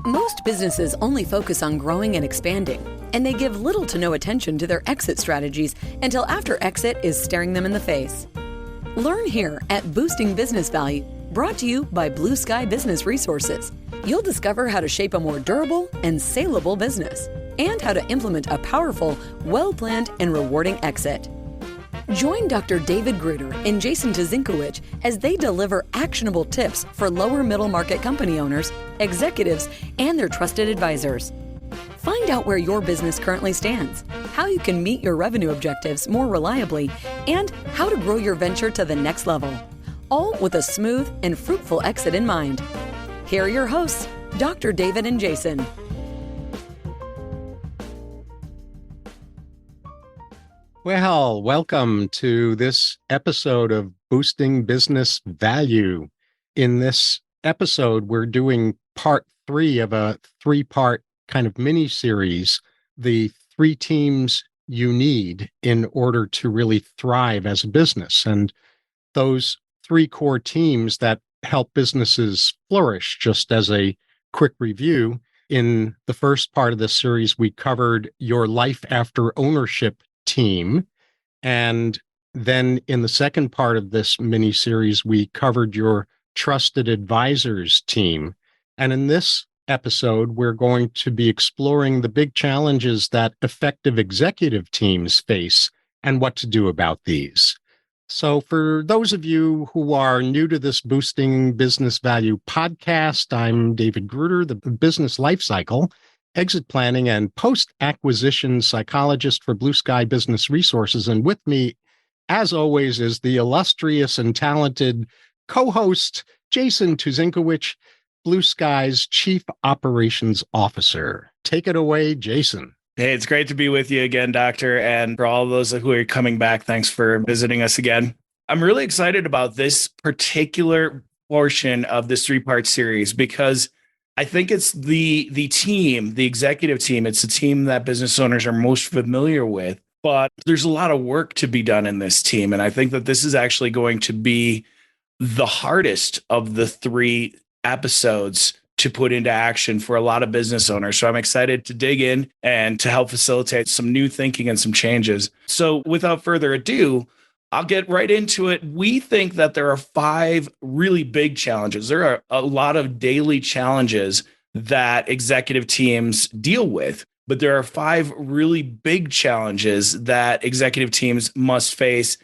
Most businesses only focus on growing and expanding, and they give little to no attention to their exit strategies until after exit is staring them in the face. Learn here at Boosting Business Value, brought to you by Blue Sky Business Resources. You'll discover how to shape a more durable and saleable business, and how to implement a powerful, well-planned, and rewarding exit. Join Dr. David Gruder and Jason Tuzinkewich as they deliver actionable tips for lower middle market company owners, executives, and their trusted advisors. Find out where your business currently stands, how you can meet your revenue objectives more reliably, and how to grow your venture to the next level, all with a smooth and fruitful exit in mind. Here are your hosts, Dr. David and Jason. Well, welcome to this episode of Boosting Business Value. In this episode, we're doing part 3 of a 3-part kind of mini-series, the 3 teams you need in order to really thrive as a business. And those 3 core teams that help businesses flourish. Just as a quick review, in the first part of this series, we covered your life after ownership team. And then in the second part of this mini series, we covered your trusted advisors team. And in this episode, we're going to be exploring the big challenges that effective executive teams face and what to do about these. So for those of you who are new to this Boosting Business Value podcast, I'm David Gruder, the business lifecycle, exit planning, and post-acquisition psychologist for Blue Sky Business Resources. And with me, as always, is the illustrious and talented co-host, Jason Tuzinkewich, Blue Sky's Chief Operations Officer. Take it away, Jason. Hey, it's great to be with you again, Doctor. And for all those who are coming back, thanks for visiting us again. I'm really excited about this particular portion of this 3-part series because I think it's the team, the executive team. It's the team that business owners are most familiar with, but there's a lot of work to be done in this team. And I think that this is actually going to be the hardest of the 3 episodes to put into action for a lot of business owners. So I'm excited to dig in and to help facilitate some new thinking and some changes. So without further ado, I'll get right into it. We think that there are 5 really big challenges. There are a lot of daily challenges that executive teams deal with, but there are 5 really big challenges that executive teams must face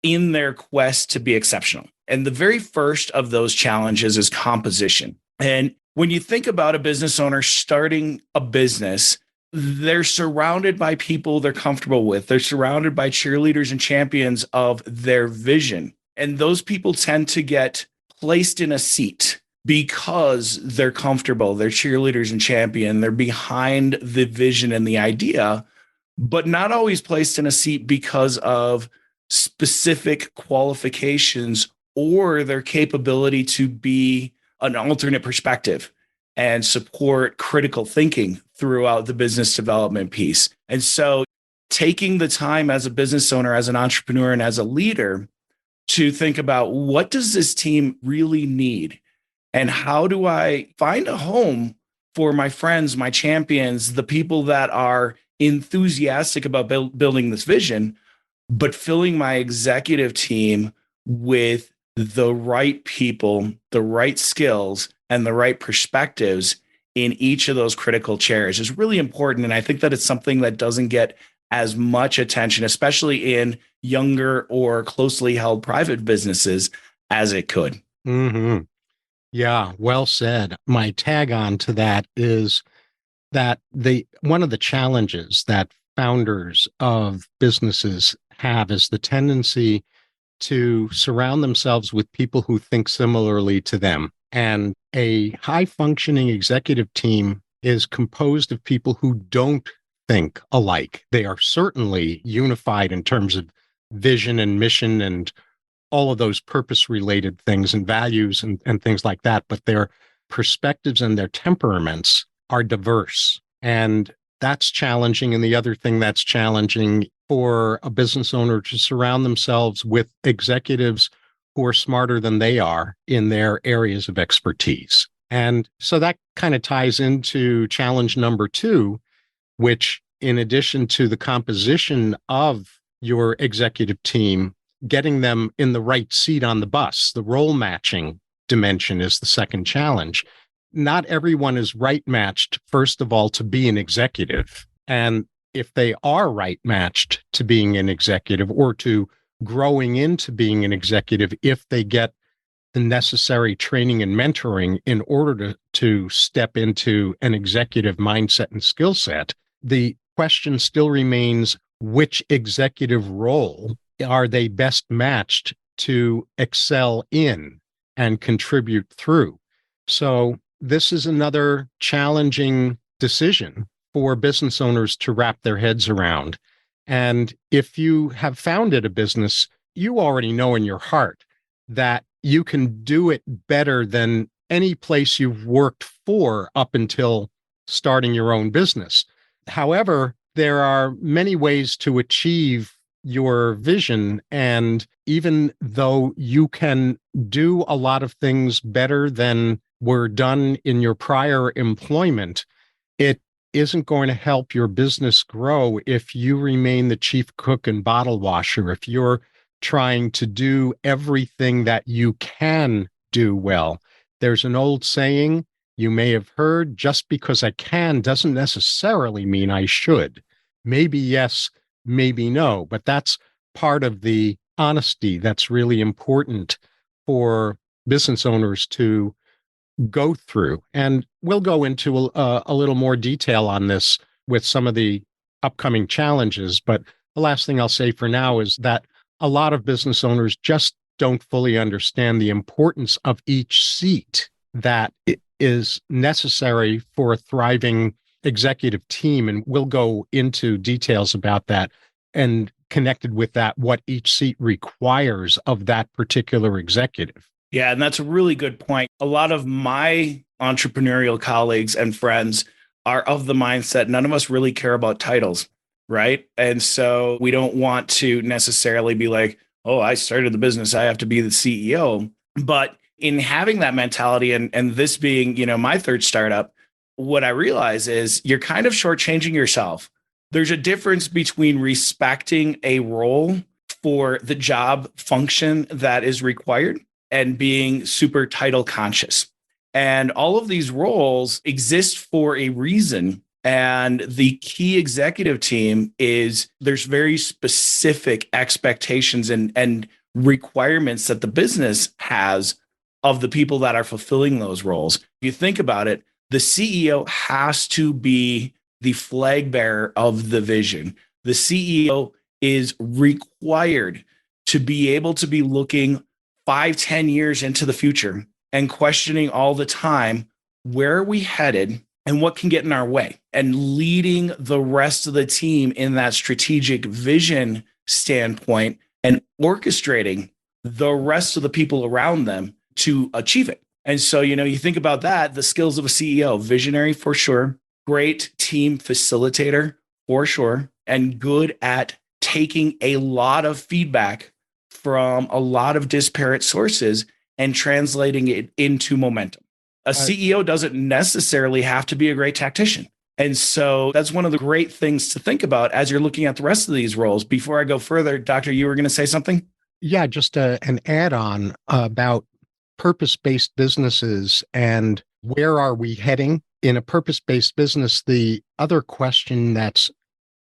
in their quest to be exceptional. And the very first of those challenges is composition. And when you think about a business owner starting a business, they're surrounded by people they're comfortable with. They're surrounded by cheerleaders and champions of their vision. And those people tend to get placed in a seat because they're comfortable. They're cheerleaders and champion. They're behind the vision and the idea, but not always placed in a seat because of specific qualifications or their capability to be an alternate perspective and support critical thinking throughout the business development piece. And so taking the time as a business owner, as an entrepreneur, and as a leader to think about what does this team really need? And how do I find a home for my friends, my champions, the people that are enthusiastic about building this vision, but filling my executive team with the right people, the right skills, and the right perspectives in each of those critical chairs is really important. And I think that it's something that doesn't get as much attention, especially in younger or closely held private businesses, as it could. Mm-hmm. Yeah, well said. My tag on to that is that one of the challenges that founders of businesses have is the tendency to surround themselves with people who think similarly to them. And a high-functioning executive team is composed of people who don't think alike. They are certainly unified in terms of vision and mission and all of those purpose-related things and values and things like that, but their perspectives and their temperaments are diverse. And that's challenging. And the other thing that's challenging for a business owner to surround themselves with executives who are smarter than they are in their areas of expertise. And so that kind of ties into challenge number 2, which in addition to the composition of your executive team, getting them in the right seat on the bus, the role matching dimension is the second challenge. Not everyone is right matched, first of all, to be an executive. And if they are right matched to being an executive or to growing into being an executive, if they get the necessary training and mentoring in order to step into an executive mindset and skill set, the question still remains, which executive role are they best matched to excel in and contribute through? So this is another challenging decision for business owners to wrap their heads around. And if you have founded a business, you already know in your heart that you can do it better than any place you've worked for up until starting your own business. However, there are many ways to achieve your vision. And even though you can do a lot of things better than were done in your prior employment, it isn't going to help your business grow if you remain the chief cook and bottle washer, if you're trying to do everything that you can do well. There's an old saying you may have heard, just because I can doesn't necessarily mean I should. Maybe yes, maybe no, but that's part of the honesty that's really important for business owners to go through. And we'll go into a little more detail on this with some of the upcoming challenges. But the last thing I'll say for now is that a lot of business owners just don't fully understand the importance of each seat that is necessary for a thriving executive team. And we'll go into details about that, and connected with that, what each seat requires of that particular executive. Yeah, and that's a really good point. A lot of my entrepreneurial colleagues and friends are of the mindset none of us really care about titles, right? And so we don't want to necessarily be like, oh, I started the business, I have to be the CEO. But in having that mentality and this being, my third startup, what I realize is you're kind of shortchanging yourself. There's a difference between respecting a role for the job function that is required and being super title conscious. And all of these roles exist for a reason. And the key executive team is there's very specific expectations and requirements that the business has of the people that are fulfilling those roles. If you think about it, the CEO has to be the flag bearer of the vision. The CEO is required to be able to be looking 5-10 years into the future and questioning all the time, where are we headed and what can get in our way, and leading the rest of the team in that strategic vision standpoint and orchestrating the rest of the people around them to achieve it. And so, you think about that, the skills of a CEO, visionary for sure, great team facilitator for sure, and good at taking a lot of feedback from a lot of disparate sources and translating it into momentum. A CEO doesn't necessarily have to be a great tactician. And so that's one of the great things to think about as you're looking at the rest of these roles. Before I go further, Doctor, you were going to say something? Yeah, just an add-on about purpose-based businesses and where are we heading? In a purpose-based business, the other question that's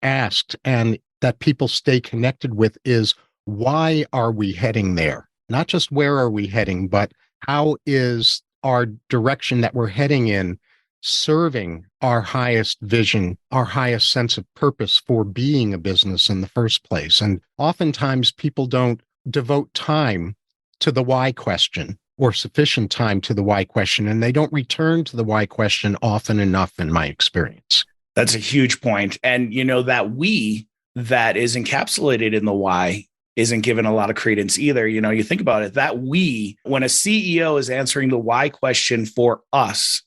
asked and that people stay connected with is, why are we heading there? Not just where are we heading, but how is our direction that we're heading in serving our highest vision, our highest sense of purpose for being a business in the first place? And oftentimes people don't devote time to the why question or sufficient time to the why question, and they don't return to the why question often enough in my experience. That's a huge point. And that we that is encapsulated in the why isn't given a lot of credence either. You think about it, that we, when a CEO is answering the why question for us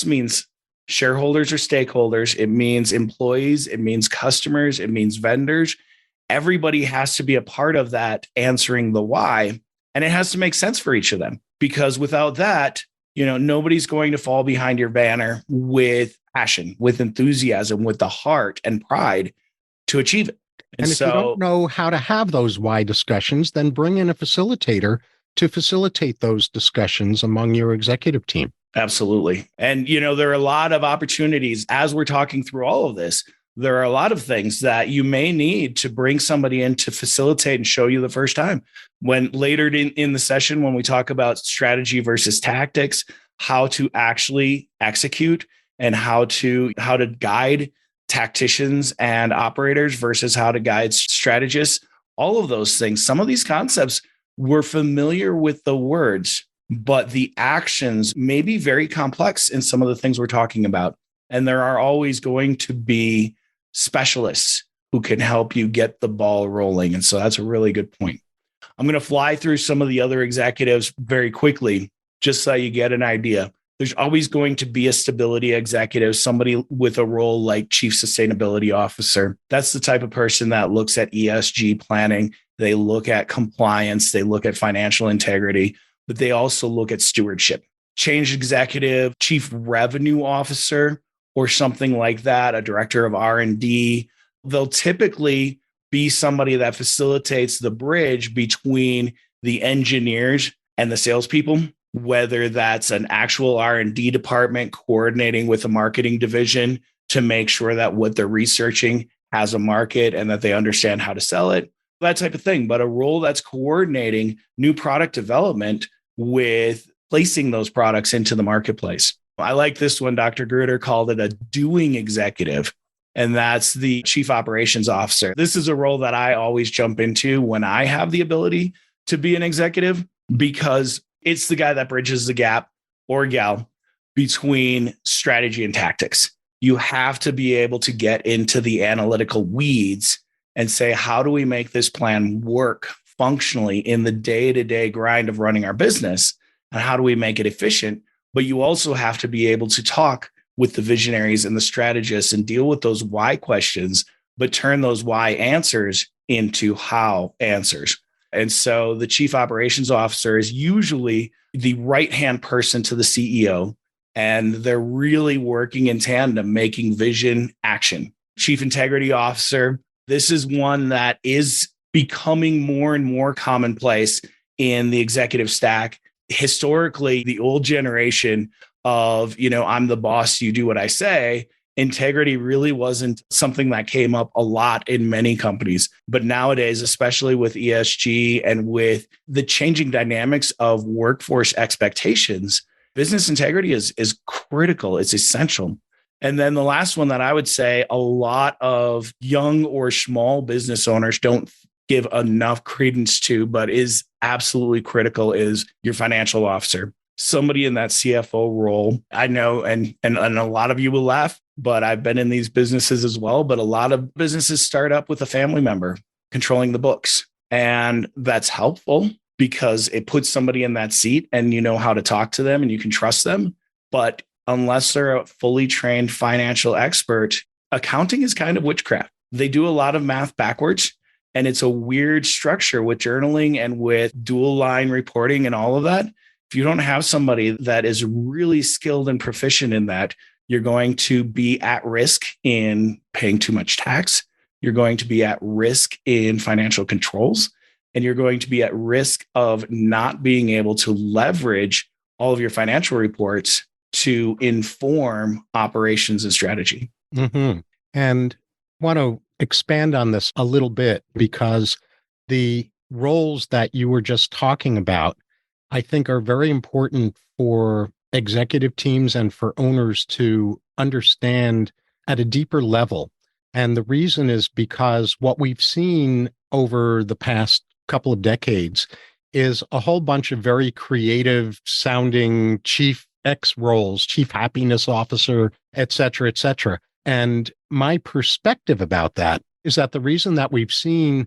means shareholders or stakeholders, it means employees, it means customers, it means vendors. Everybody has to be a part of that answering the why, and it has to make sense for each of them, because without that, Nobody's going to fall behind your banner with passion, with enthusiasm, with the heart and pride to achieve it. And if you don't know how to have those why discussions, then bring in a facilitator to facilitate those discussions among your executive team. Absolutely. And, there are a lot of opportunities as we're talking through all of this. There are a lot of things that you may need to bring somebody in to facilitate and show you the first time. When later in the session, when we talk about strategy versus tactics, how to actually execute and how to guide tacticians and operators versus how to guide strategists, all of those things, some of these concepts, we're familiar with the words, but the actions may be very complex in some of the things we're talking about. And there are always going to be specialists who can help you get the ball rolling. And so that's a really good point. I'm going to fly through some of the other executives very quickly, just so you get an idea. There's always going to be a stability executive, somebody with a role like chief sustainability officer. That's the type of person that looks at ESG planning. They look at compliance, they look at financial integrity, but they also look at stewardship. Change executive, chief revenue officer, or something like that, a director of R&D. They'll typically be somebody that facilitates the bridge between the engineers and the salespeople, whether that's an actual R&D department coordinating with a marketing division to make sure that what they're researching has a market and that they understand how to sell it, that type of thing. But a role that's coordinating new product development with placing those products into the marketplace. I like this one. Dr. Gruder called it a doing executive, and that's the chief operations officer. This is a role that I always jump into when I have the ability to be an executive, because it's the guy that bridges the gap, or gal, between strategy and tactics. You have to be able to get into the analytical weeds and say, how do we make this plan work functionally in the day-to-day grind of running our business? And how do we make it efficient? But you also have to be able to talk with the visionaries and the strategists and deal with those why questions, but turn those why answers into how answers. And so the chief operations officer is usually the right-hand person to the CEO, and they're really working in tandem, making vision action. Chief integrity officer, this is one that is becoming more and more commonplace in the executive stack. Historically, the old generation of, I'm the boss, you do what I say, integrity really wasn't something that came up a lot in many companies. But nowadays, especially with ESG and with the changing dynamics of workforce expectations, business integrity is critical. It's essential. And then the last one that I would say a lot of young or small business owners don't give enough credence to, but is absolutely critical, is your financial officer. Somebody in that CFO role. I know, and a lot of you will laugh, but I've been in these businesses as well. But a lot of businesses start up with a family member controlling the books. And that's helpful because it puts somebody in that seat and you know how to talk to them and you can trust them. But unless they're a fully trained financial expert, accounting is kind of witchcraft. They do a lot of math backwards. And it's a weird structure with journaling and with dual line reporting and all of that. If you don't have somebody that is really skilled and proficient in that, you're going to be at risk in paying too much tax. You're going to be at risk in financial controls, and you're going to be at risk of not being able to leverage all of your financial reports to inform operations and strategy. Mm-hmm. And want to expand on this a little bit, because the roles that you were just talking about, I think, are very important for executive teams and for owners to understand at a deeper level. And the reason is because what we've seen over the past couple of decades is a whole bunch of very creative sounding chief X roles, chief happiness officer, et cetera, et cetera. And my perspective about that is that the reason that we've seen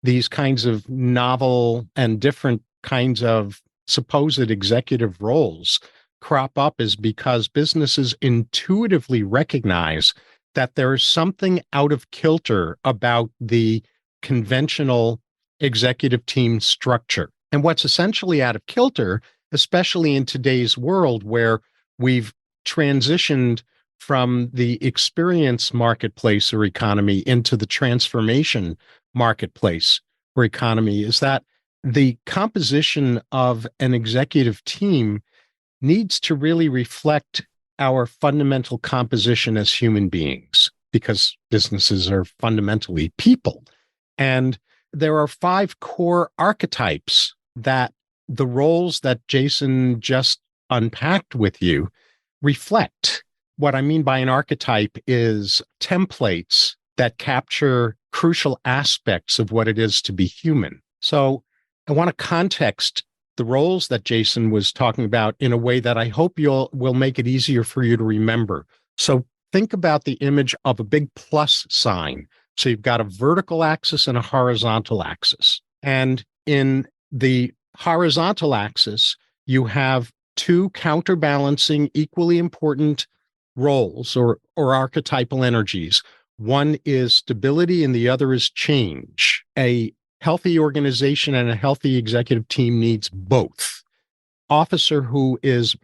these kinds of novel and different kinds of supposed executive roles crop up is because businesses intuitively recognize that there is something out of kilter about the conventional executive team structure. And what's essentially out of kilter especially in today's world where we've transitioned from the experience marketplace or economy into the transformation marketplace or economy, is that the composition of an executive team needs to really reflect our fundamental composition as human beings, because businesses are fundamentally people. And there are 5 core archetypes that the roles that Jason just unpacked with you reflect. What I mean by an archetype is templates that capture crucial aspects of what it is to be human. So I want to context the roles that Jason was talking about in a way that I hope will make it easier for you to remember. So think about the image of a big plus sign. So you've got a vertical axis and a horizontal axis. And in the horizontal axis, you have 2 counterbalancing, equally important roles or archetypal energies. One is stability and the other is change. A healthy organization and a healthy executive team needs both. Officer who is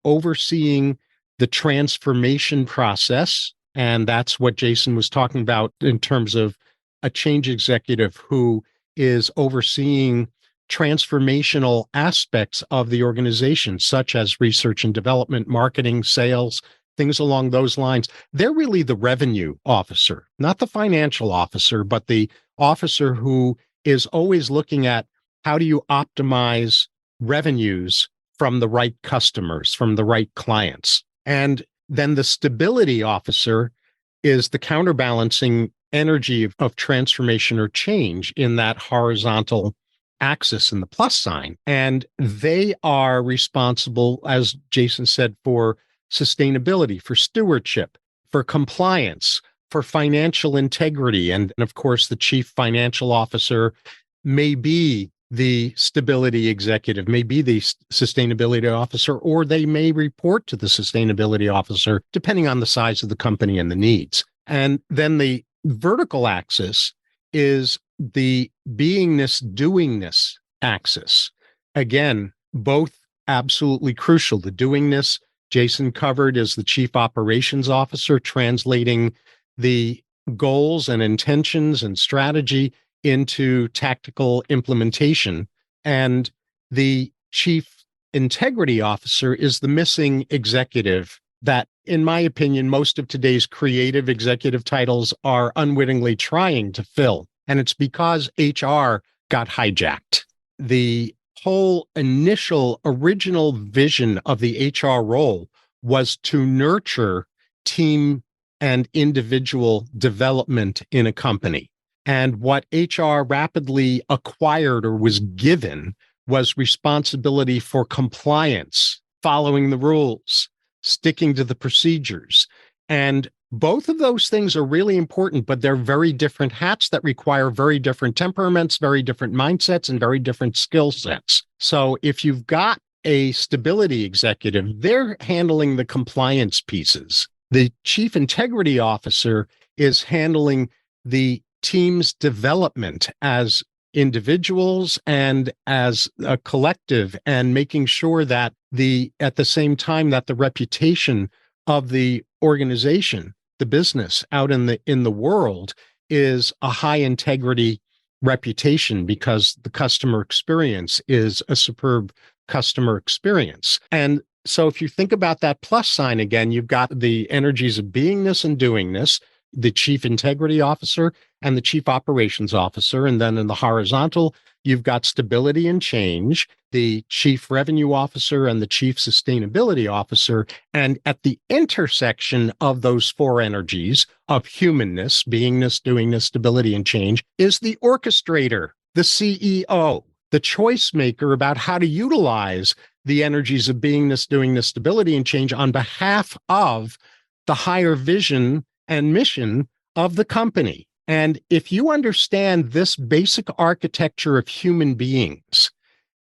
overseeing the transformation process, and that's what Jason was talking about in terms of a change executive who is overseeing transformational aspects of the organization, such as research and development, marketing, sales, things along those lines. They're really the revenue officer, not the financial officer, but the officer who is always looking at how do you optimize revenues from the right customers, from the right clients. And then the stability officer is the counterbalancing energy of transformation or change in that horizontal axis in the plus sign. And they are responsible, as Jason said, for sustainability, for stewardship, for compliance, for financial integrity. And of course, the chief financial officer may be the stability executive, may be the sustainability officer, or they may report to the sustainability officer, depending on the size of the company and the needs. And then the vertical axis is the beingness, doingness axis. Again, both absolutely crucial. The doingness, Jason covered, is the chief operations officer, translating the goals and intentions and strategy into tactical implementation. And the chief integrity officer is the missing executive that, in my opinion, most of today's creative executive titles are unwittingly trying to fill. And it's because HR got hijacked. The whole original vision of the HR role was to nurture team and individual development in a company. And what HR rapidly acquired or was given was responsibility for compliance, following the rules, sticking to the procedures. And both of those things are really important, but they're very different hats that require very different temperaments, very different mindsets, and very different skill sets. So if you've got a stability executive, they're handling the compliance pieces. The chief integrity officer is handling the team's development as individuals and as a collective, and making sure that at the same time that the reputation of the organization, the business out in the world, is a high integrity reputation, because the customer experience is a superb customer experience. And so if you think about that plus sign again, you've got the energies of beingness and doingness, the chief integrity officer and the chief operations officer. And then in the horizontal, you've got stability and change, the chief revenue officer and the chief sustainability officer. And at the intersection of those 4 energies of humanness, beingness, doingness, stability, and change is the orchestrator, the CEO, the choice maker about how to utilize the energies of beingness, doingness, stability, and change on behalf of the higher vision and mission of the company. And if you understand this basic architecture of human beings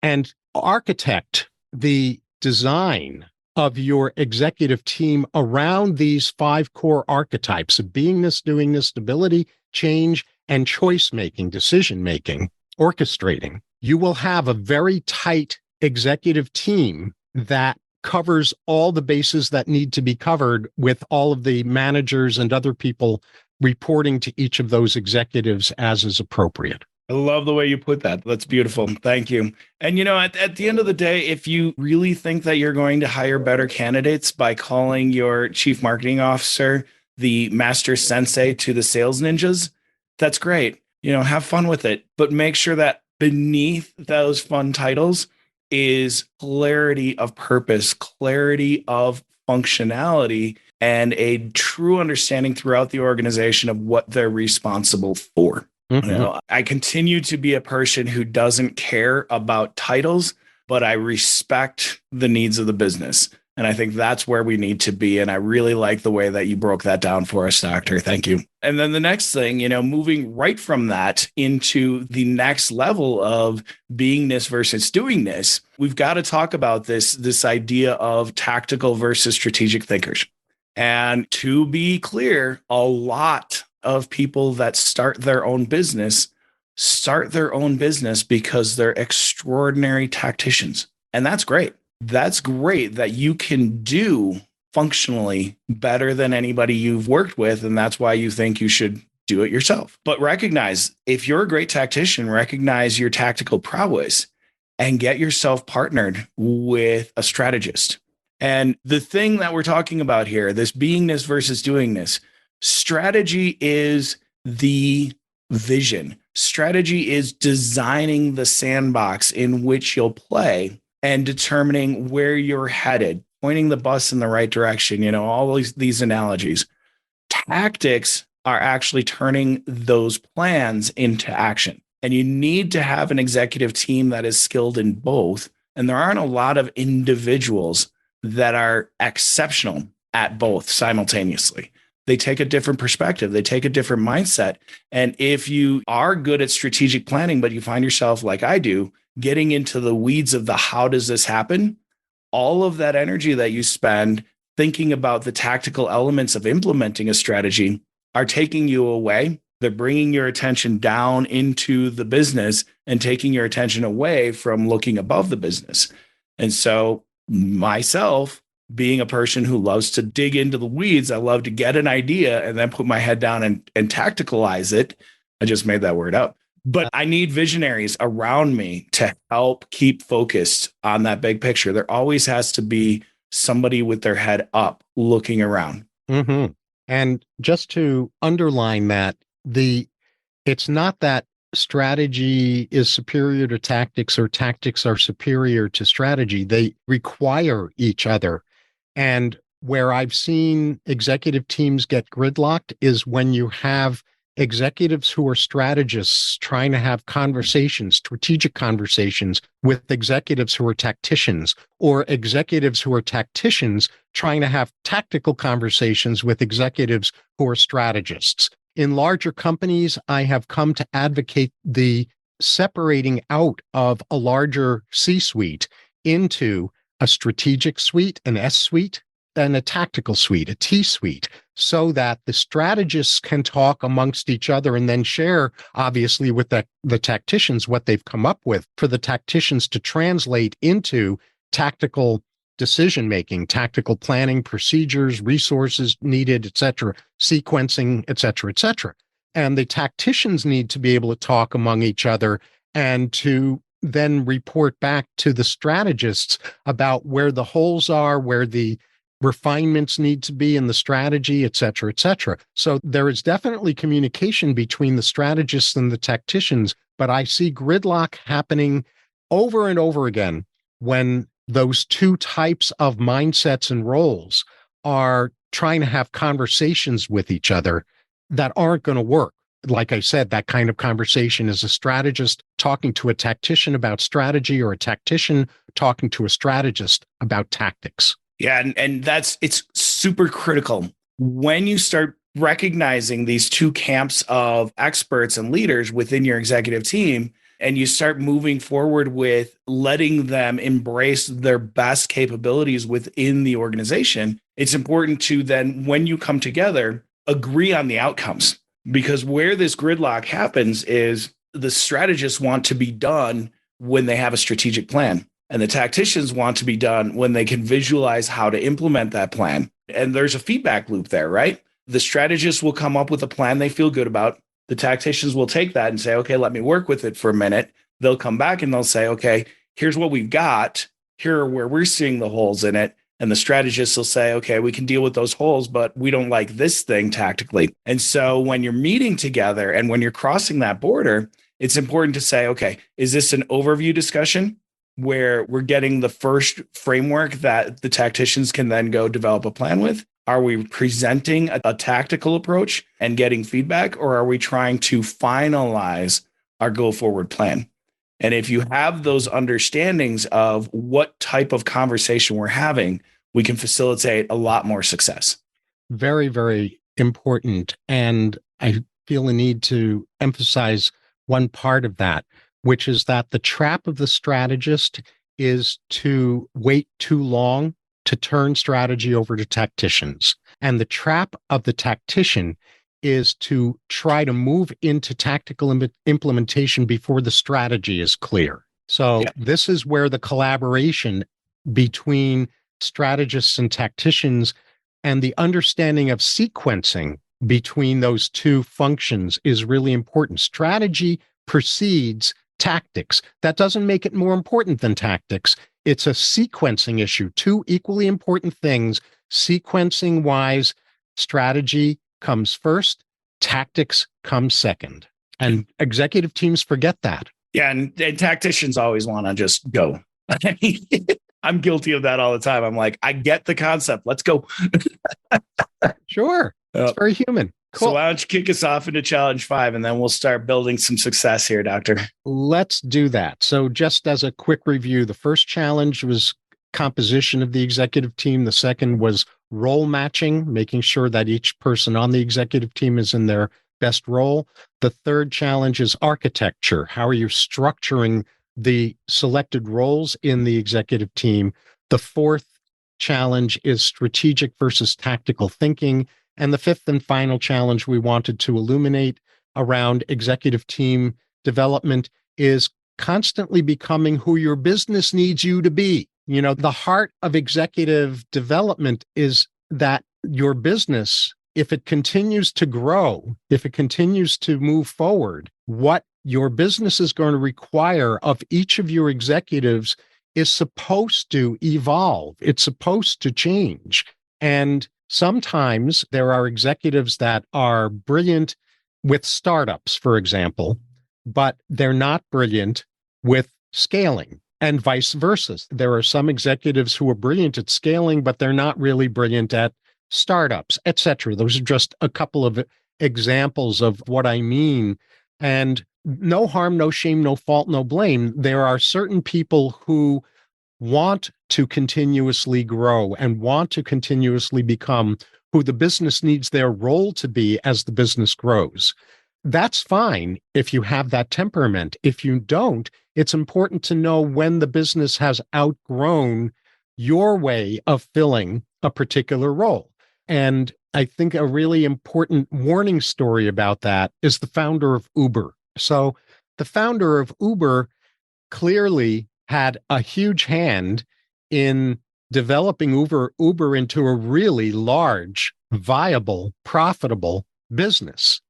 and architect the design of your executive team around these 5 core archetypes of beingness, doingness, stability, change, and choice-making, decision-making, orchestrating, you will have a very tight executive team that covers all the bases that need to be covered, with all of the managers and other people reporting to each of those executives as is appropriate. I love the way you put that. That's beautiful. Thank you. And, at the end of the day, if you really think that you're going to hire better candidates by calling your chief marketing officer the master sensei to the sales ninjas, that's great. Have fun with it, but make sure that beneath those fun titles is clarity of purpose, clarity of functionality, and a true understanding throughout the organization of what they're responsible for. Mm-hmm. I continue to be a person who doesn't care about titles, but I respect the needs of the business. And I think that's where we need to be. And I really like the way that you broke that down for us, Doctor. Thank you. And then the next thing, moving right from that into the next level of beingness versus doingness, we've got to talk about this idea of tactical versus strategic thinkers. And to be clear, a lot of people that start their own business because they're extraordinary tacticians. And that's great. That's great that you can do functionally better than anybody you've worked with. And that's why you think you should do it yourself. But recognize, if you're a great tactician, recognize your tactical prowess and get yourself partnered with a strategist. And the thing that we're talking about here, this beingness versus doingness, strategy is the vision. Strategy is designing the sandbox in which you'll play and determining where you're headed, pointing the bus in the right direction, all these analogies. Tactics are actually turning those plans into action. And you need to have an executive team that is skilled in both. And there aren't a lot of individuals that are exceptional at both simultaneously. They take a different perspective. They take a different mindset. And if you are good at strategic planning, but you find yourself, like I do, getting into the weeds of the how does this happen, all of that energy that you spend thinking about the tactical elements of implementing a strategy are taking you away. They're bringing your attention down into the business and taking your attention away from looking above the business. And so myself, being a person who loves to dig into the weeds, I love to get an idea and then put my head down and tacticalize it. I just made that word up. But I need visionaries around me to help keep focused on that big picture. There always has to be somebody with their head up looking around. Mm-hmm. And just to underline that, it's not that strategy is superior to tactics or tactics are superior to strategy. They require each other. And where I've seen executive teams get gridlocked is when you have executives who are strategists trying to have conversations, strategic conversations with executives who are tacticians, or executives who are tacticians trying to have tactical conversations with executives who are strategists. In larger companies, I have come to advocate the separating out of a larger C-suite into a strategic suite, an S-suite, and a tactical suite, a T-suite, so that the strategists can talk amongst each other and then share, obviously, with the tacticians what they've come up with for the tacticians to translate into tactical decision-making, tactical planning, procedures, resources needed, et cetera, sequencing, et cetera, et cetera. And the tacticians need to be able to talk among each other and to then report back to the strategists about where the holes are, where the refinements need to be in the strategy, et cetera, et cetera. So there is definitely communication between the strategists and the tacticians, but I see gridlock happening over and over again when those two types of mindsets and roles are trying to have conversations with each other that aren't going to work. Like I said, that kind of conversation is a strategist talking to a tactician about strategy, or a tactician talking to a strategist about tactics. Yeah, and it's super critical when you start recognizing these two camps of experts and leaders within your executive team, and you start moving forward with letting them embrace their best capabilities within the organization. It's important to then, when you come together, agree on the outcomes. Because where this gridlock happens is the strategists want to be done when they have a strategic plan. And the tacticians want to be done when they can visualize how to implement that plan. And there's a feedback loop there, right? The strategists will come up with a plan they feel good about. The tacticians will take that and say, okay, let me work with it for a minute. They'll come back and they'll say, okay, here's what we've got. Here are where we're seeing the holes in it. And the strategists will say, okay, we can deal with those holes, but we don't like this thing tactically. And so when you're meeting together and when you're crossing that border, it's important to say, okay, is this an overview discussion where we're getting the first framework that the tacticians can then go develop a plan with? Are we presenting a tactical approach and getting feedback, or are we trying to finalize our go forward plan? And if you have those understandings of what type of conversation we're having, we can facilitate a lot more success. Very, very important. And I feel a need to emphasize one part of that, which is that the trap of the strategist is to wait too long to turn strategy over to tacticians. And the trap of the tactician is to try to move into tactical implementation before the strategy is clear. So this is where the collaboration between strategists and tacticians and the understanding of sequencing between those two functions is really important. Strategy precedes tactics. That doesn't make it more important than tactics. It's a sequencing issue. Two equally important things. Sequencing wise, strategy comes first, tactics comes second. And executive teams forget that. Yeah, and tacticians always want to just go. I mean, I'm guilty of that all the time. I'm like, I get the concept. Let's go. Sure. It's very human. Cool. So why don't you kick us off into challenge 5, and then we'll start building some success here, Doctor. Let's do that. So just as a quick review, the first challenge was composition of the executive team. The second was role matching, making sure that each person on the executive team is in their best role. The third challenge is architecture. How are you structuring the selected roles in the executive team? The fourth challenge is strategic versus tactical thinking. And the fifth and final challenge we wanted to illuminate around executive team development is constantly becoming who your business needs you to be. You know, the heart of executive development is that your business, if it continues to grow, if it continues to move forward, what your business is going to require of each of your executives is supposed to evolve. It's supposed to change. And sometimes there are executives that are brilliant with startups, for example, but they're not brilliant with scaling, and vice versa. There are some executives who are brilliant at scaling, but they're not really brilliant at startups, et cetera. Those are just a couple of examples of what I mean. And no harm, no shame, no fault, no blame. There are certain people who want to continuously grow and want to continuously become who the business needs their role to be as the business grows. That's fine if you have that temperament. If you don't, it's important to know when the business has outgrown your way of filling a particular role. And I think a really important warning story about that is the founder of Uber. So the founder of Uber clearly had a huge hand in developing Uber into a really large, viable, profitable business.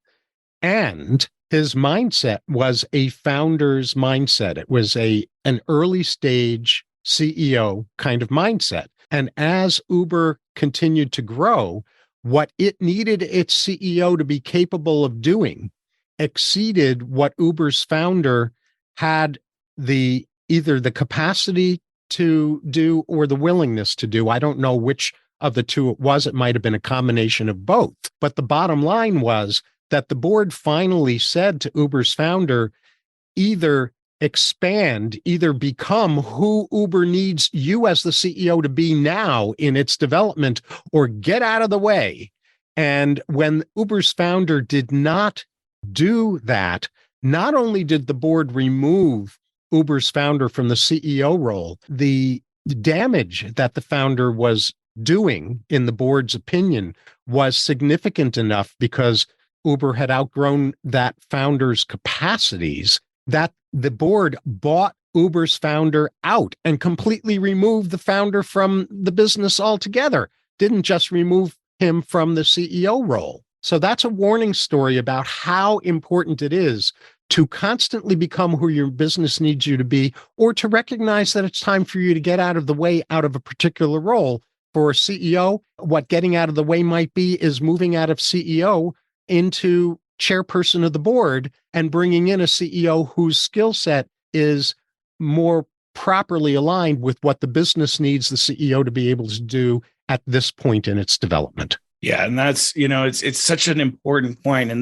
And his mindset was a founder's mindset. It was an early stage CEO kind of mindset. And as Uber continued to grow, what it needed its CEO to be capable of doing exceeded what Uber's founder had either the capacity to do or the willingness to do. I don't know which of the two it was. It might have been a combination of both. But the bottom line was that the board finally said to Uber's founder, either expand, either become who Uber needs you as the CEO to be now in its development, or get out of the way. And when Uber's founder did not do that, not only did the board remove Uber's founder from the CEO role, the damage that the founder was doing, in the board's opinion, was significant enough because Uber had outgrown that founder's capacities that the board bought Uber's founder out and completely removed the founder from the business altogether. Didn't just remove him from the CEO role. So that's a warning story about how important it is to constantly become who your business needs you to be, or to recognize that it's time for you to get out of the way out of a particular role. For a CEO, what getting out of the way might be is moving out of CEO into chairperson of the board and bringing in a CEO whose skill set is more properly aligned with what the business needs the CEO to be able to do at this point in its development. Yeah. And that's, it's such an important point. And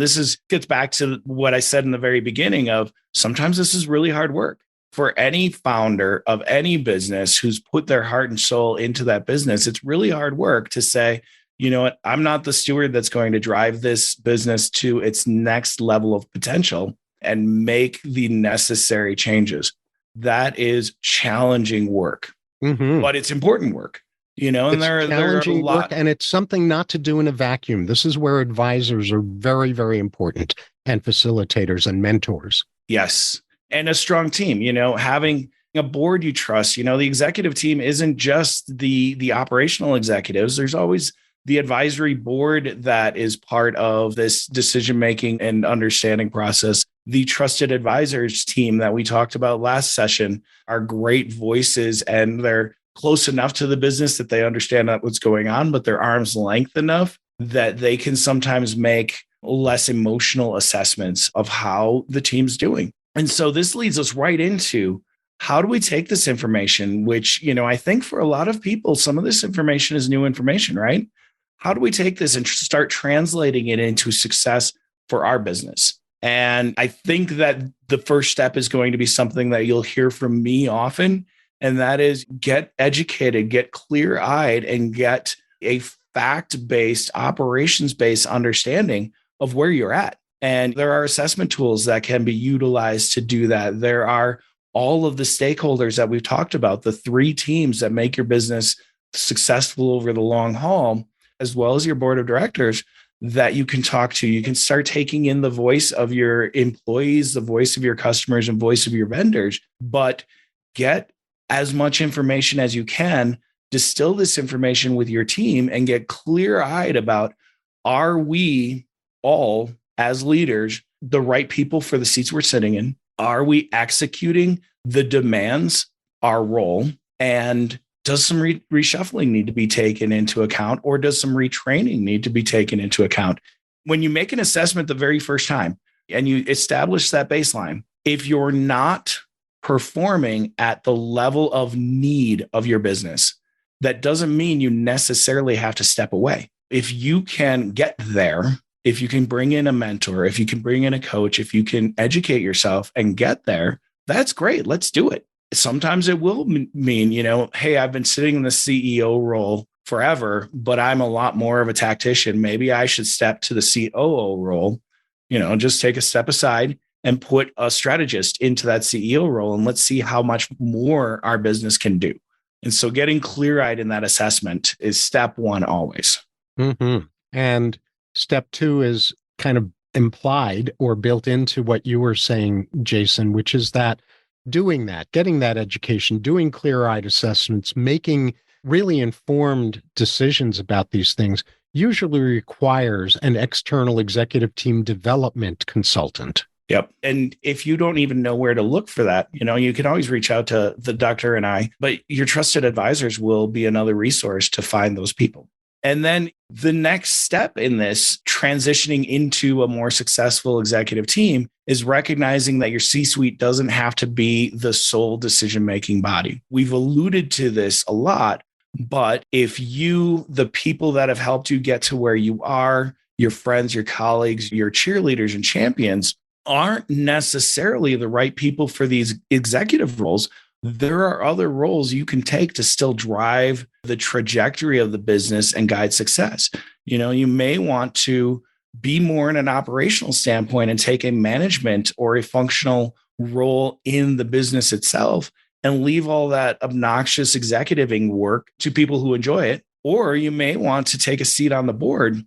gets back to what I said in the very beginning of sometimes this is really hard work for any founder of any business who's put their heart and soul into that business. It's really hard work to say, you know what, I'm not the steward that's going to drive this business to its next level of potential and make the necessary changes. That is challenging work, but it's important work. And it's there are a lot, work, and it's something not to do in a vacuum. This is where advisors are very, very important, and facilitators and mentors. Yes. And a strong team, having a board you trust. The executive team isn't just the operational executives. There's always the advisory board that is part of this decision-making and understanding process. The trusted advisors team that we talked about last session are great voices, and they're close enough to the business that they understand what's going on, but they're arm's length enough that they can sometimes make less emotional assessments of how the team's doing. And so this leads us right into how do we take this information, which, I think for a lot of people, some of this information is new information, right? How do we take this and start translating it into success for our business? And I think that the first step is going to be something that you'll hear from me often. And that is get educated, get clear-eyed, and get a fact-based, operations-based understanding of where you're at. And there are assessment tools that can be utilized to do that. There are all of the stakeholders that we've talked about, the 3 teams that make your business successful over the long haul, as well as your board of directors that you can talk to. You can start taking in the voice of your employees, the voice of your customers, and voice of your vendors, but get as much information as you can, distill this information with your team, and get clear-eyed about, are we all, as leaders, the right people for the seats we're sitting in? Are we executing the demands, our role? And does some reshuffling need to be taken into account, or does some retraining need to be taken into account? When you make an assessment the very first time and you establish that baseline, if you're not performing at the level of need of your business, that doesn't mean you necessarily have to step away. If you can get there, if you can bring in a mentor, if you can bring in a coach, if you can educate yourself and get there, that's great. Let's do it. Sometimes it will mean, hey, I've been sitting in the CEO role forever, but I'm a lot more of a tactician. Maybe I should step to the COO role, just take a step aside and put a strategist into that CEO role, and let's see how much more our business can do. And so getting clear-eyed in that assessment is step 1 always. And step 2 is kind of implied or built into what you were saying, Jason, which is that doing that, getting that education, doing clear-eyed assessments, making really informed decisions about these things usually requires an external executive team development consultant. Yep. And if you don't even know where to look for that, you can always reach out to the doctor and I, but your trusted advisors will be another resource to find those people. And then the next step in this transitioning into a more successful executive team is recognizing that your C-suite doesn't have to be the sole decision-making body. We've alluded to this a lot, but if the people that have helped you get to where you are, your friends, your colleagues, your cheerleaders and champions aren't necessarily the right people for these executive roles, there are other roles you can take to still drive the trajectory of the business and guide success. You may want to be more in an operational standpoint and take a management or a functional role in the business itself and leave all that obnoxious executiving work to people who enjoy it. Or you may want to take a seat on the board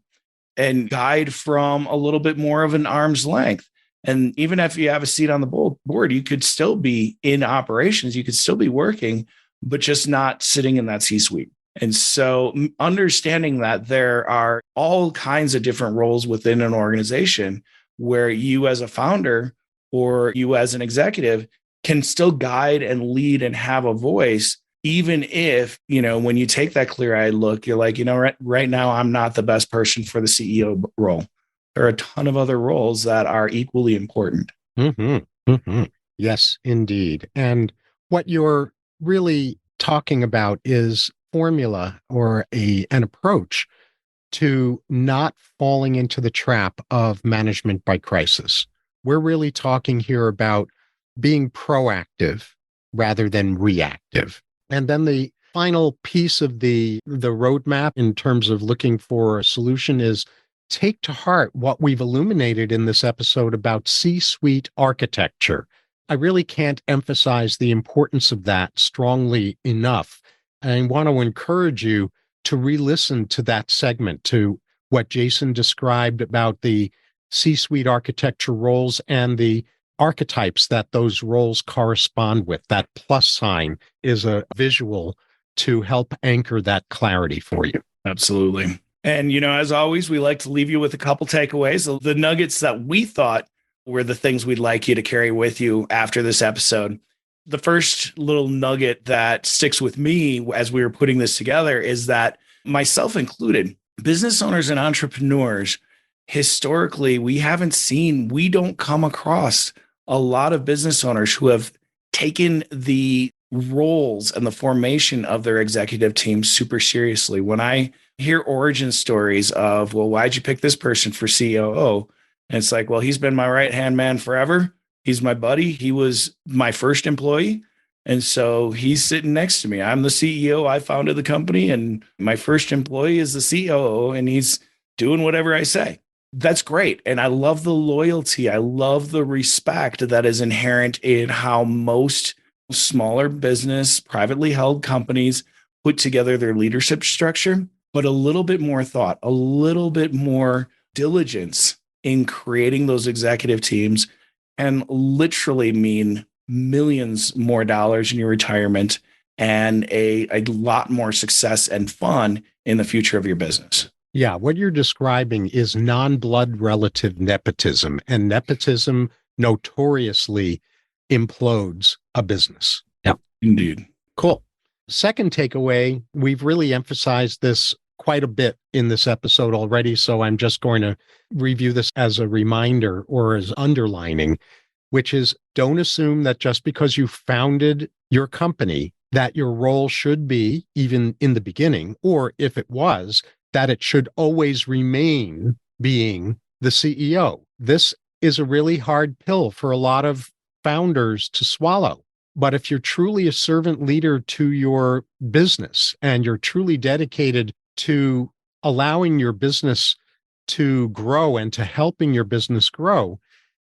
and guide from a little bit more of an arm's length. And even if you have a seat on the board, you could still be in operations, you could still be working, but just not sitting in that C-suite. And so understanding that there are all kinds of different roles within an organization where you as a founder or you as an executive can still guide and lead and have a voice, even if, when you take that clear-eyed look, you're like, right now, I'm not the best person for the CEO role. There are a ton of other roles that are equally important. Mm-hmm. Mm-hmm. Yes, indeed. And what you're really talking about is formula or an approach to not falling into the trap of management by crisis. We're really talking here about being proactive rather than reactive. And then the final piece of the roadmap in terms of looking for a solution is take to heart what we've illuminated in this episode about C-suite architecture. I really can't emphasize the importance of that strongly enough. I want to encourage you to re-listen to that segment, to what Jason described about the C-suite architecture roles and the archetypes that those roles correspond with. That plus sign is a visual to help anchor that clarity for you. Absolutely. And, as always, we like to leave you with a couple takeaways, the nuggets that we thought were the things we'd like you to carry with you after this episode. The first little nugget that sticks with me as we were putting this together is that, myself included, business owners and entrepreneurs, historically, we don't come across a lot of business owners who have taken the roles and the formation of their executive team super seriously. When I hear origin stories of, well, why'd you pick this person for COO? And it's like, well, he's been my right-hand man forever. He's my buddy. He was my first employee. And so he's sitting next to me. I'm the CEO. I founded the company, and my first employee is the COO, and he's doing whatever I say. That's great. And I love the loyalty. I love the respect that is inherent in how most smaller business, privately held companies put together their leadership structure, but a little bit more thought, a little bit more diligence in creating those executive teams and literally mean millions more dollars in your retirement and a lot more success and fun in the future of your business. Yeah, what you're describing is non-blood relative nepotism, and nepotism notoriously implodes a business. Yeah, indeed. Cool. Second takeaway, we've really emphasized this quite a bit in this episode already, so I'm just going to review this as a reminder or as underlining, which is don't assume that just because you founded your company that your role should be, even in the beginning, or if it was, that it should always remain being the CEO. This is a really hard pill for a lot of founders to swallow. But if you're truly a servant leader to your business and you're truly dedicated to allowing your business to grow and to helping your business grow,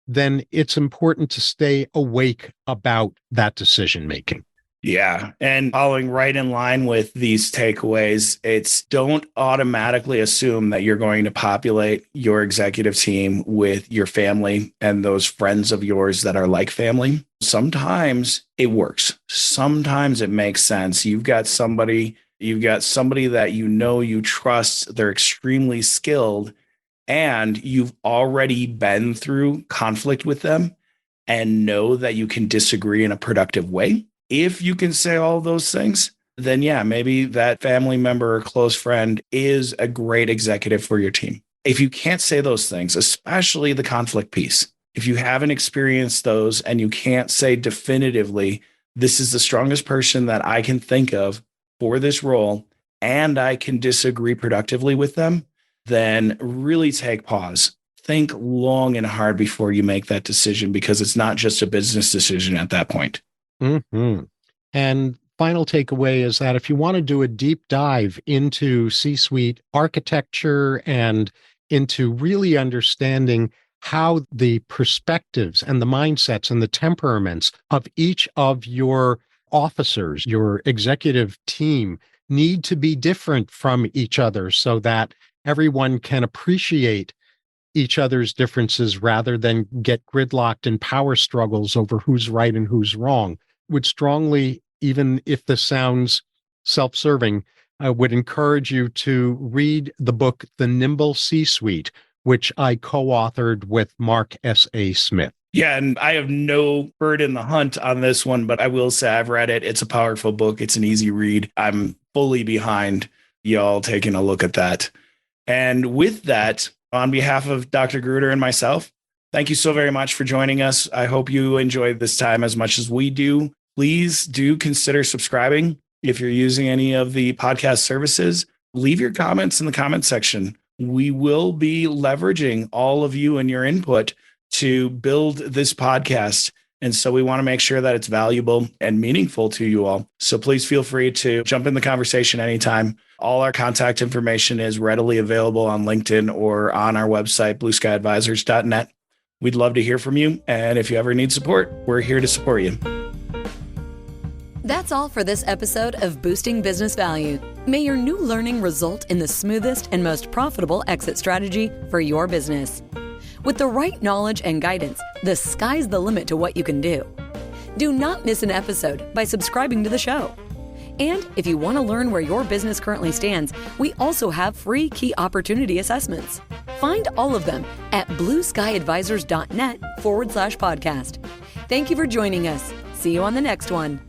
then it's important to stay awake about that decision making. Yeah. And following right in line with these takeaways, it's don't automatically assume that you're going to populate your executive team with your family and those friends of yours that are like family. Sometimes it works. Sometimes it makes sense. You've got somebody that you trust, they're extremely skilled, and you've already been through conflict with them and know that you can disagree in a productive way. If you can say all those things, then yeah, maybe that family member or close friend is a great executive for your team. If you can't say those things, especially the conflict piece, if you haven't experienced those and you can't say definitively, this is the strongest person that I can think of for this role, and I can disagree productively with them, then really take pause. Think long and hard before you make that decision, because it's not just a business decision at that point. Mm-hmm. And final takeaway is that if you want to do a deep dive into C-suite architecture and into really understanding how the perspectives and the mindsets and the temperaments of each of your officers, your executive team, need to be different from each other so that everyone can appreciate each other's differences rather than get gridlocked in power struggles over who's right and who's wrong. Would strongly, even if this sounds self-serving, I would encourage you to read the book, The Nimble C-Suite, which I co-authored with Mark S.A. Smith. Yeah, and I have no bird in the hunt on this one, but I will say I've read it. It's a powerful book. It's an easy read. I'm fully behind y'all taking a look at that. And with that, on behalf of Dr. Gruder and myself, thank you so very much for joining us. I hope you enjoyed this time as much as we do. Please do consider subscribing. If you're using any of the podcast services, leave your comments in the comment section. We will be leveraging all of you and your input to build this podcast. And so we want to make sure that it's valuable and meaningful to you all. So please feel free to jump in the conversation anytime. All our contact information is readily available on LinkedIn or on our website, blueskyadvisors.net. We'd love to hear from you. And if you ever need support, we're here to support you. That's all for this episode of Boosting Business Value. May your new learning result in the smoothest and most profitable exit strategy for your business. With the right knowledge and guidance, the sky's the limit to what you can do. Do not miss an episode by subscribing to the show. And if you want to learn where your business currently stands, we also have free key opportunity assessments. Find all of them at blueskyadvisors.net/podcast. Thank you for joining us. See you on the next one.